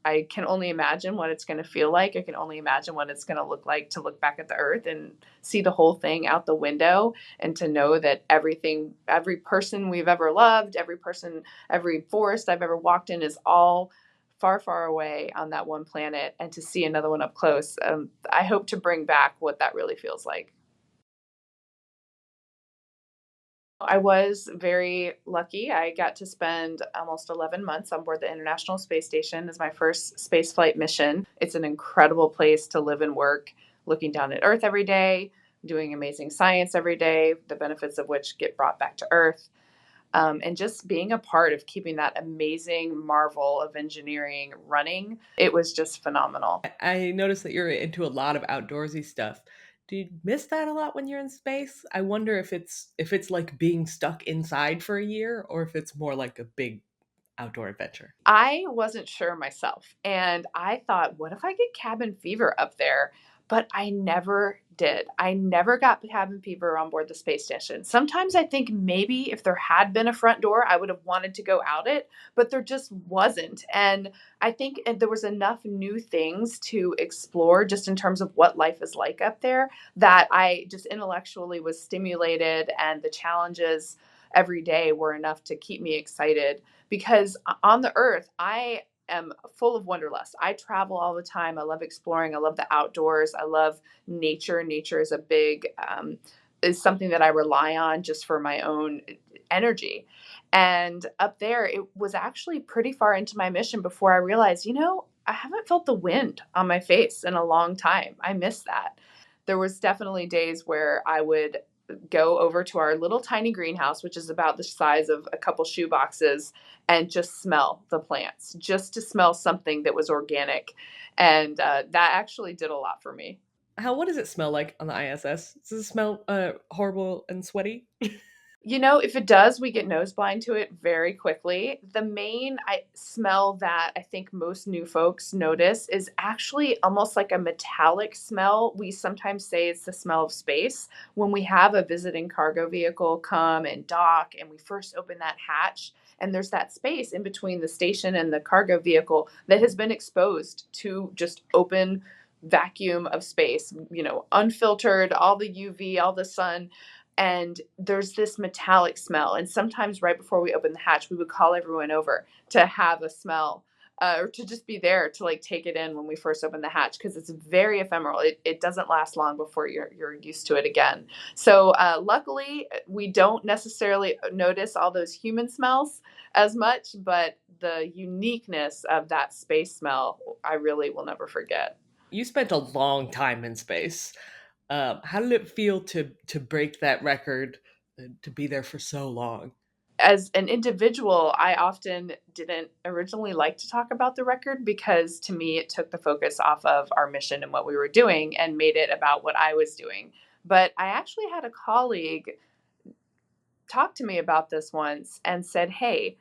I can only imagine what it's going to feel like. I can only imagine what it's going to look like to look back at the earth and see the whole thing out the window, and to know that everything, every person we've ever loved, every person, every forest I've ever walked in is all far, far away on that one planet, and to see another one up close. I hope to bring back what that really feels like. I was very lucky. I got to spend almost 11 months on board the International Space Station as my first spaceflight mission. It's an incredible place to live and work, looking down at Earth every day, doing amazing science every day, the benefits of which get brought back to Earth, and just being a part of keeping that amazing marvel of engineering running. It was just phenomenal. I noticed that you're into a lot of outdoorsy stuff. Do you miss that a lot when you're in space? I wonder if it's like being stuck inside for a year or if it's more like a big outdoor adventure. I wasn't sure myself. And I thought, what if I get cabin fever up there? But I never did. I never got cabin fever on board the space station. Sometimes I think maybe if there had been a front door, I would have wanted to go out it, but there just wasn't. And I think there was enough new things to explore just in terms of what life is like up there, that I just intellectually was stimulated, and the challenges every day were enough to keep me excited. Because on the earth, I am full of wanderlust. I travel all the time. I love exploring. I love the outdoors. I love nature. Nature is a big, is something that I rely on just for my own energy. And up there, it was actually pretty far into my mission before I realized, I haven't felt the wind on my face in a long time. I miss that. There was definitely days where I would go over to our little tiny greenhouse, which is about the size of a couple shoe boxes, and just smell the plants, just to smell something that was organic. And that actually did a lot for me. What does it smell like on the ISS? Does it smell horrible and sweaty? If it does, we get nose blind to it very quickly. The main smell that I think most new folks notice is actually almost like a metallic smell. We sometimes say it's the smell of space. When we have a visiting cargo vehicle come and dock, and we first open that hatch, and there's that space in between the station and the cargo vehicle that has been exposed to just open vacuum of space, unfiltered, all the UV, all the sun, and there's this metallic smell. And sometimes right before we open the hatch, we would call everyone over to have a smell, or to just be there to like take it in when we first open the hatch, because it's very ephemeral. It doesn't last long before you're used to it again. So luckily, we don't necessarily notice all those human smells as much, but the uniqueness of that space smell, I really will never forget. You spent a long time in space. How did it feel to break that record, to be there for so long? As an individual, I often didn't originally like to talk about the record, because to me, it took the focus off of our mission and what we were doing and made it about what I was doing. But I actually had a colleague talk to me about this once and said, "Hey,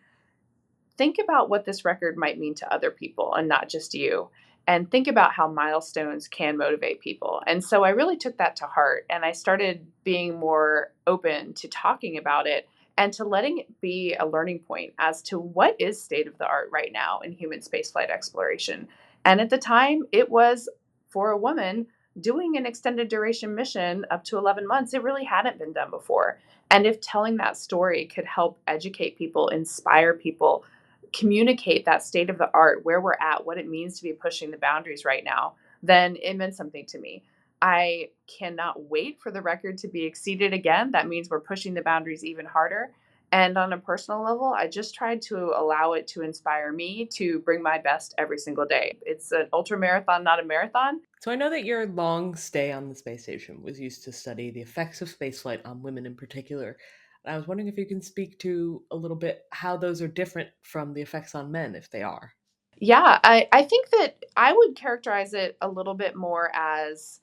think about what this record might mean to other people and not just you. And think about how milestones can motivate people." And so I really took that to heart, and I started being more open to talking about it and to letting it be a learning point as to what is state of the art right now in human spaceflight exploration. And at the time, it was, for a woman doing an extended duration mission up to 11 months, it really hadn't been done before. And if telling that story could help educate people, inspire people, communicate that state of the art, where we're at, what it means to be pushing the boundaries right now, then it meant something to me. I cannot wait for the record to be exceeded again. That means we're pushing the boundaries even harder. And on a personal level, I just tried to allow it to inspire me to bring my best every single day. It's an ultra marathon, not a marathon. So I know that your long stay on the space station was used to study the effects of spaceflight on women in particular. And I was wondering if you can speak to a little bit how those are different from the effects on men, if they are. Yeah, I think that I would characterize it a little bit more as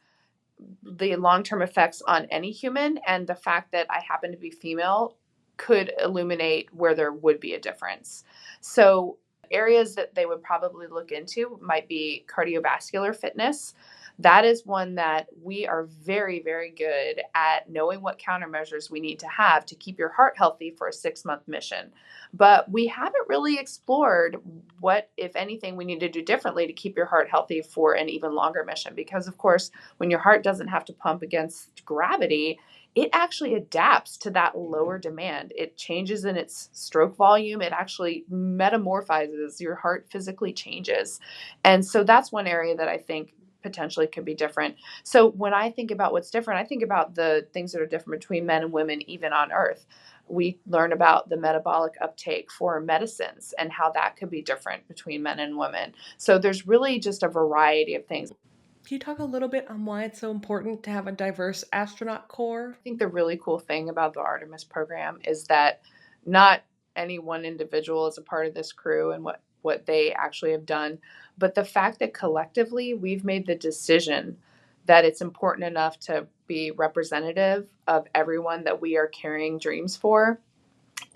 the long-term effects on any human, and the fact that I happen to be female could illuminate where there would be a difference. So Areas that they would probably look into might be cardiovascular fitness. That is one that we are very, very good at knowing what countermeasures we need to have to keep your heart healthy for a 6 month mission. But we haven't really explored what, if anything, we need to do differently to keep your heart healthy for an even longer mission. Because, of course, when your heart doesn't have to pump against gravity, it actually adapts to that lower demand. It changes in its stroke volume. It actually metamorphizes. Your heart physically changes. And so that's one area that I think potentially could be different. So when I think about what's different, I think about the things that are different between men and women, even on Earth. We learn about the metabolic uptake for medicines and how that could be different between men and women. So there's really just a variety of things. Can you talk a little bit on why it's so important to have a diverse astronaut corps? I think the really cool thing about the Artemis program is that not any one individual is a part of this crew and what they actually have done, but the fact that collectively we've made the decision that it's important enough to be representative of everyone that we are carrying dreams for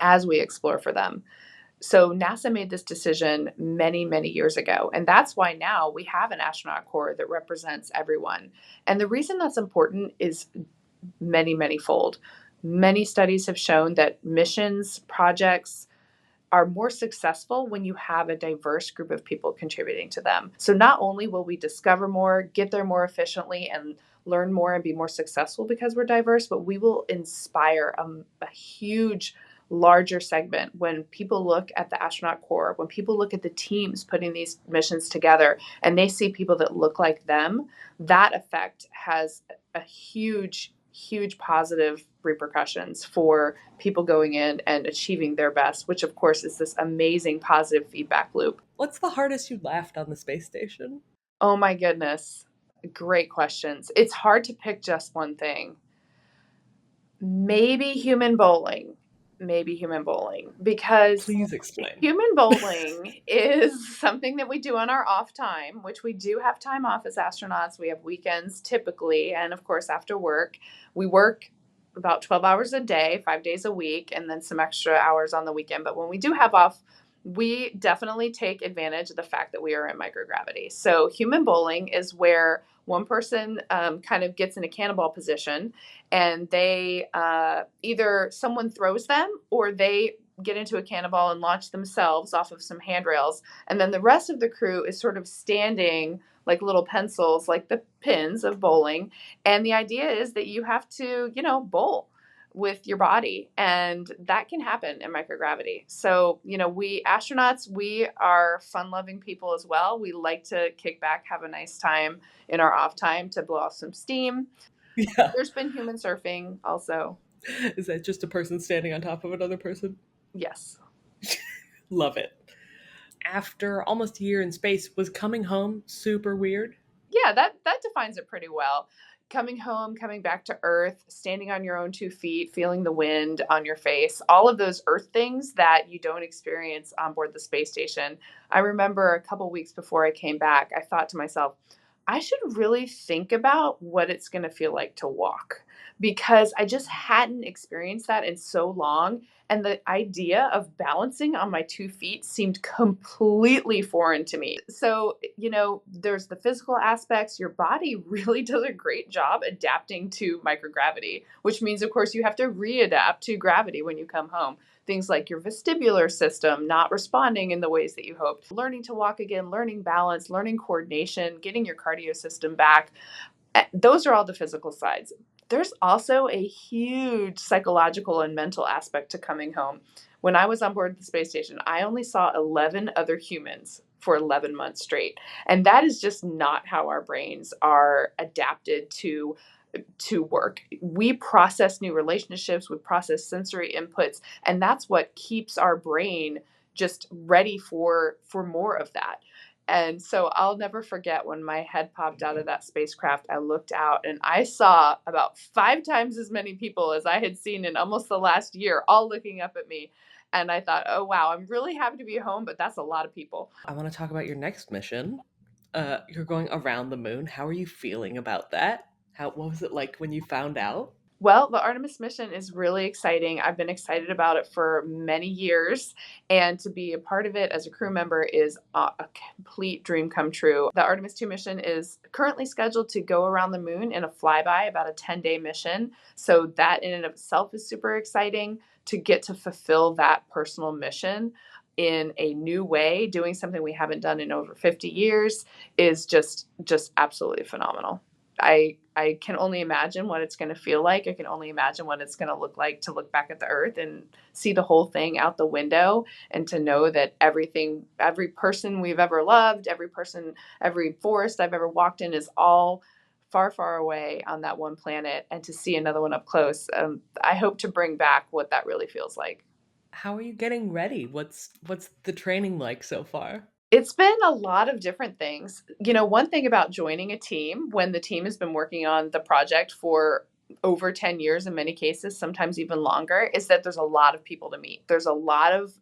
as we explore for them. So NASA made this decision many, many years ago. And that's why now we have an astronaut corps that represents everyone. And the reason that's important is many, many fold. Many studies have shown that missions, projects are more successful when you have a diverse group of people contributing to them. So not only will we discover more, get there more efficiently, and learn more and be more successful because we're diverse, but we will inspire a huge larger segment when people look at the astronaut corps, when people look at the teams putting these missions together and they see people that look like them, that effect has a huge positive repercussions for people going in and achieving their best, which of course is this amazing positive feedback loop. What's the hardest you laughed on the space station? Oh my goodness. Great questions. It's hard to pick just one thing. Maybe human bowling. Maybe human bowling because Please explain. human bowling is something that we do on our off time, which we do have time off as astronauts. We have weekends typically, and of course, after work, we work about 12 hours a day, 5 days a week, and then some extra hours on the weekend. But when we do have off, we definitely take advantage of the fact that we are in microgravity. So, human bowling is where one person kind of gets in a cannonball position and they either someone throws them or they get into a cannonball and launch themselves off of some handrails. And then the rest of the crew is sort of standing like little pencils, like the pins of bowling. And the idea is that you have to, bowl with your body. And that can happen in microgravity. So, we astronauts, we are fun loving people as well. We like to kick back, have a nice time in our off time to blow off some steam. Yeah. There's been human surfing also. Is that just a person standing on top of another person? Yes. Love it. After almost a year in space, was coming home super weird? Yeah, that defines it pretty well. Coming home, coming back to Earth, standing on your own 2 feet, feeling the wind on your face, all of those Earth things that you don't experience on board the space station. I remember a couple weeks before I came back, I thought to myself, I should really think about what it's going to feel like to walk because I just hadn't experienced that in so long. And the idea of balancing on my 2 feet seemed completely foreign to me. So, there's the physical aspects. Your body really does a great job adapting to microgravity, which means, of course, you have to readapt to gravity when you come home. Things like your vestibular system not responding in the ways that you hoped, learning to walk again, learning balance, learning coordination, getting your cardio system back. Those are all the physical sides. There's also a huge psychological and mental aspect to coming home. When I was on board the space station, I only saw 11 other humans for 11 months straight. And that is just not how our brains are adapted to work. We process new relationships, we process sensory inputs, and that's what keeps our brain just ready for more of that. And so I'll never forget when my head popped out of that spacecraft. I looked out and I saw about 5 times as many people as I had seen in almost the last year, all looking up at me. And I thought, oh, wow, I'm really happy to be home, but that's a lot of people. I want to talk about your next mission. You're going around the moon. How are you feeling about that? What was it like when you found out? Well, the Artemis mission is really exciting. I've been excited about it for many years, and to be a part of it as a crew member is a complete dream come true. The Artemis II mission is currently scheduled to go around the moon in a flyby, about a 10-day mission. So, that in and of itself is super exciting to get to fulfill that personal mission in a new way, doing something we haven't done in over 50 years is just absolutely phenomenal. I can only imagine what it's going to feel like. I can only imagine what it's going to look like to look back at the earth and see the whole thing out the window, and to know that everything, every person we've ever loved, every person, every forest I've ever walked in is all far, far away on that one planet, and to see another one up close. I hope to bring back what that really feels like. How are you getting ready? What's the training like so far? It's been a lot of different things. One thing about joining a team when the team has been working on the project for over 10 years in many cases, sometimes even longer, is that there's a lot of people to meet. There's a lot of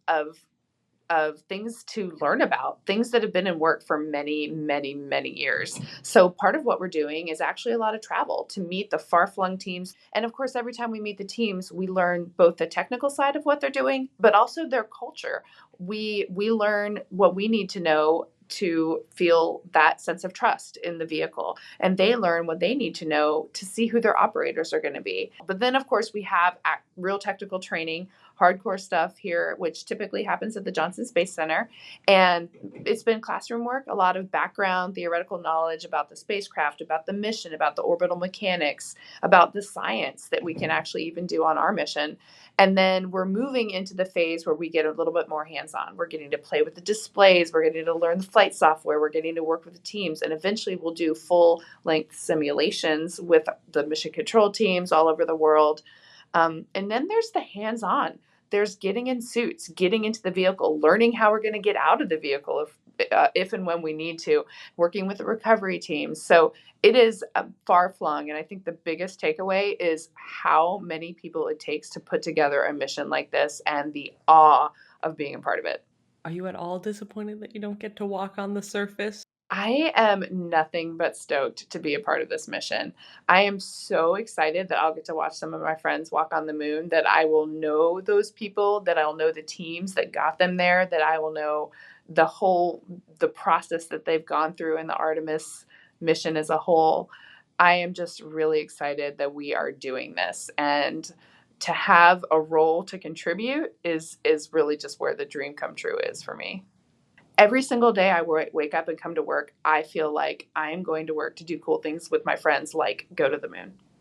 things to learn about, things that have been in work for many, many, many years. So part of what we're doing is actually a lot of travel to meet the far-flung teams. And of course, every time we meet the teams, we learn both the technical side of what they're doing, but also their culture. We learn what we need to know to feel that sense of trust in the vehicle. And they learn what they need to know to see who their operators are going to be. But then, of course, we have real technical training, hardcore stuff here, which typically happens at the Johnson Space Center. And it's been classroom work, a lot of background theoretical knowledge about the spacecraft, about the mission, about the orbital mechanics, about the science that we can actually even do on our mission. And then we're moving into the phase where we get a little bit more hands-on. We're getting to play with the displays. We're getting to learn the flight software. We're getting to work with the teams. And eventually we'll do full-length simulations with the mission control teams all over the world. And then there's the hands-on. There's getting in suits, getting into the vehicle, learning how we're going to get out of the vehicle if and when we need to, working with the recovery teams. So it is far flung. And I think the biggest takeaway is how many people it takes to put together a mission like this, and the awe of being a part of it. Are you at all disappointed that you don't get to walk on the surface? I am nothing but stoked to be a part of this mission. I am so excited that I'll get to watch some of my friends walk on the moon, that I will know those people, that I'll know the teams that got them there, that I will know the process that they've gone through in the Artemis mission as a whole. I am just really excited that we are doing this, and to have a role to contribute is really just where the dream come true is for me. Every single day I wake up and come to work, I feel like I am going to work to do cool things with my friends, like go to the moon.